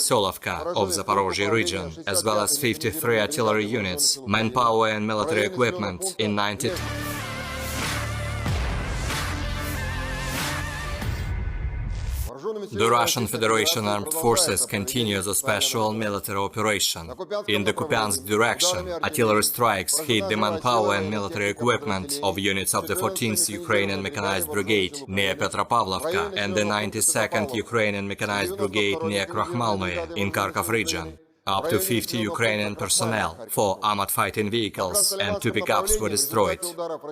Novoselovka of Zaporozhye region, as well as 53 artillery units, manpower and military equipment in 92. The Russian Federation Armed Forces continues a special military operation. In the Kupiansk direction, artillery strikes hit the manpower and military equipment of units of the 14th Ukrainian Mechanized Brigade near Petropavlovka and the 92nd Ukrainian Mechanized Brigade near Krakhmalnoye in Kharkov region. Up to 50 Ukrainian personnel, 4 armored fighting vehicles and 2 pickups were destroyed.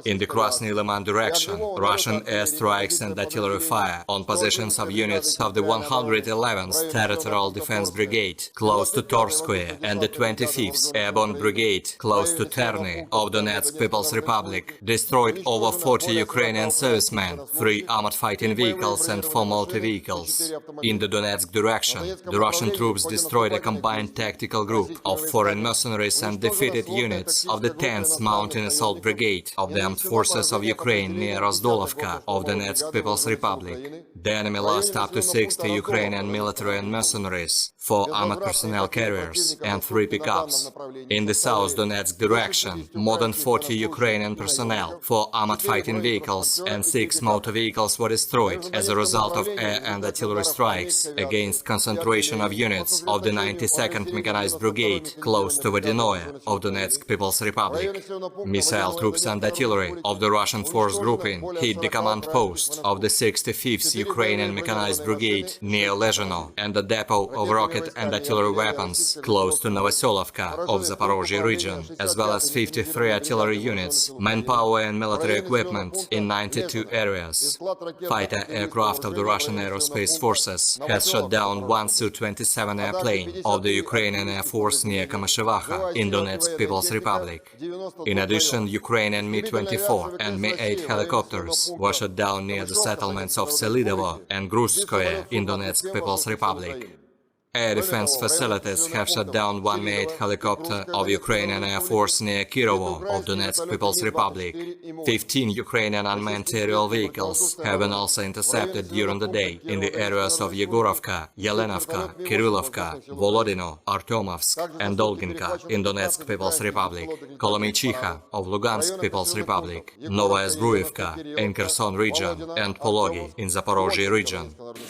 In the Krasny Liman direction, Russian airstrikes and artillery fire on positions of units of the 111th Territorial Defense Brigade close to Torskoye and the 25th Airborne Brigade close to Terny of Donetsk People's Republic destroyed over 40 Ukrainian servicemen, 3 armored fighting vehicles and 4 multi-vehicles. In the Donetsk direction, the Russian troops destroyed a combined tactical group of foreign mercenaries and defeated units of the 10th Mountain Assault Brigade of the Armed Forces of Ukraine near Rozdolovka of Donetsk People's Republic. The enemy lost up to 60 Ukrainian military and mercenaries, 4 armored personnel carriers and 3 pickups. In the South Donetsk direction, more than 40 Ukrainian personnel, 4 armored fighting vehicles and 6 motor vehicles were destroyed as a result of air and artillery strikes against concentration of units of the 92nd Mechanized Brigade close to Vodinoye of Donetsk People's Republic. Missile troops and artillery of the Russian force grouping hit the command post of the 65th Ukrainian Mechanized Brigade near Lezhino and the depot of rocket and artillery weapons close to Novoselovka of Zaporozhye region, as well as 53 artillery units, manpower and military equipment in 92 areas. Fighter aircraft of the Russian Aerospace Forces has shot down 1 Su-27 airplane of the Ukrainian Air Force near Kamyshevacha in Donetsk People's Republic. In addition, Ukrainian Mi-24 and Mi-8 helicopters were shot down near the settlements of Selidovo and Gruzskoye in Donetsk People's Republic. Air defense facilities have shot down 1 Mi-8 helicopter of Ukrainian Air Force near Kirovo of Donetsk People's Republic. 15 Ukrainian unmanned aerial vehicles have been also intercepted during the day in the areas of Yegorovka, Yelenovka, Kirillovka, Volodino, Artyomovsk and Dolginka in Donetsk People's Republic, Kolomychiha of Lugansk People's Republic, Novaya Zbruevka in Kherson region and Pologi in Zaporozhye region.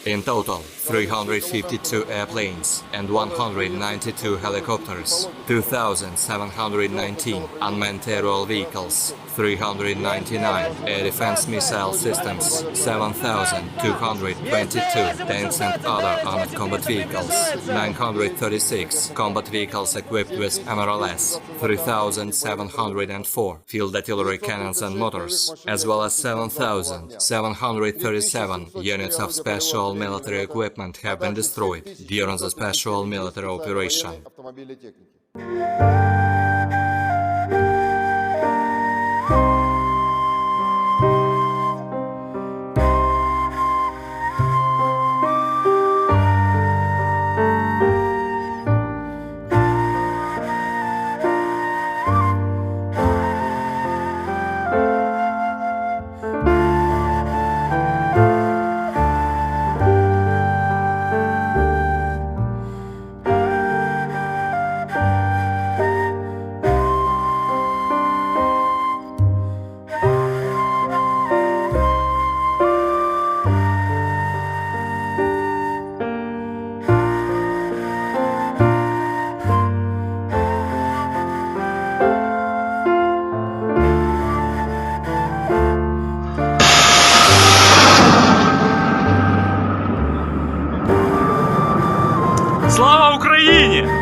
In total, 352 airplanes and 192 helicopters, 2,719 unmanned aerial vehicles, 399 air defense missile systems, 7,222 tanks and other armored combat vehicles, 936 combat vehicles equipped with MRLS, 3,704 field artillery cannons and motors, as well as 7,737 units of special military equipment have been destroyed during the special military operation. Слава Україні!